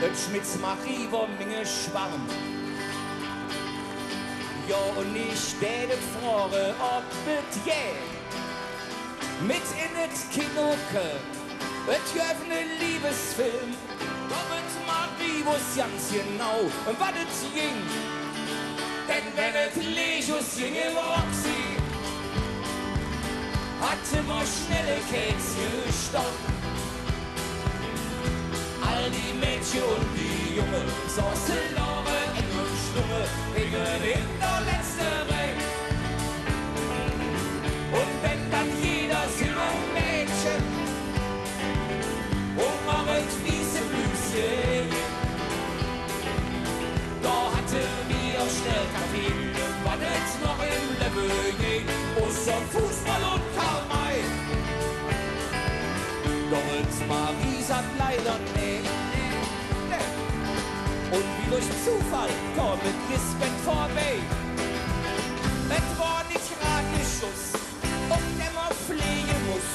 Et Schmitz Marie war Minge Schwarm. Ja, und ich dädet frage, ob et je mit in et Kino kommt. Et jöfne Liebesfilm. Doch et Marie wusst ganz genau, was et ging. Denn wenn et Legus ging im Roxy, hatte man schnelle Käse gestoppt. All die Mädchen und die Junge saßen Lore, enge Schlumme, hingen in der letzten Reihe. Und wenn dann jeder singe Mädchen umarmt wiese Blüschen, da hatte mir schnell Kaffee, wannet noch im Level gehen, außer Fußball und Karl May. Doch jetzt Marie sagt leider nee. Und wie durch Zufall kommt mit Lisbeth vorbei. Es war nicht grad ne Schuss, ob der man fliegen muss.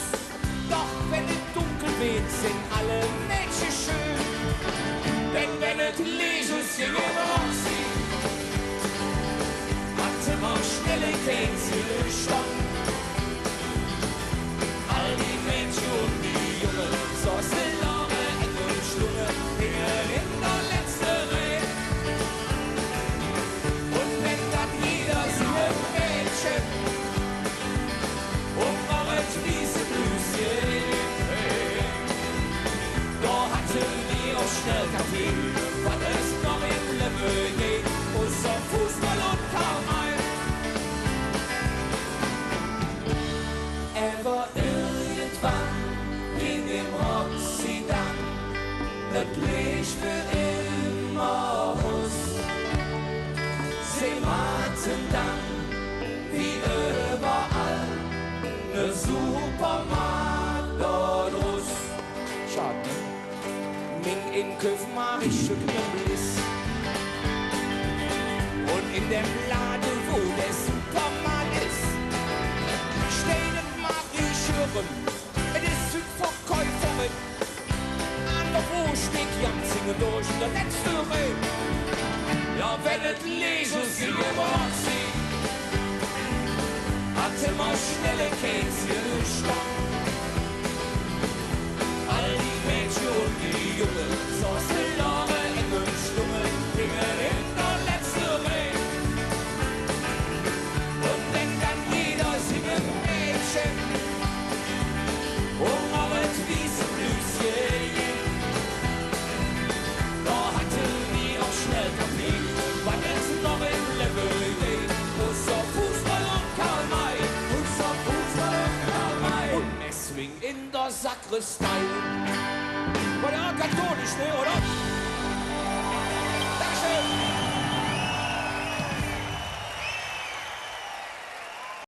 Doch wenn es dunkel wird, sind alle Mädchen schön. Denn wenn es Jesus ging im Roxy, hatte man schnelle Käse gestoppt. All die Mädchen und die Jungen saßen lange eng und Stunde, hingen in der letzten Reihe. Und wenn dann jeder singe Mädchen umarmt diese Blüschen, da hatten wir auch schnell Kaffee, weil es noch im Level geht, außer Fußball und Karl May. Er war irgendwann in dem Roxy dann, das Licht für immer aus. Sie warten dann, wie überall, ne Supermarkt dort raus. Schade, ne? Ming in Köf mach ich schütteln Bliss. Und in dem Laden, wo der Supermarkt ist, steht et Marie schüren, et ist Südverkäuferin. An der Wo steht Janzinge durch der letzte Reh. Ja, wenn et Jesus in dem Roxy, hatte man schnelle Käse gestoppt. All die Mädchen und die Jungen saßen lange eng und stumme, hingen in der letzte Reh. Und wenn dann jeder singe Mädchen umarmt wiese Blüschen, da hatten wir auch schnell Kaffee, wann es noch im Level geht, außer Fußball und Karl May, außer Fußball und Karl May. Und Messwing in der Sakristei, war ja katholisch, ne, oder?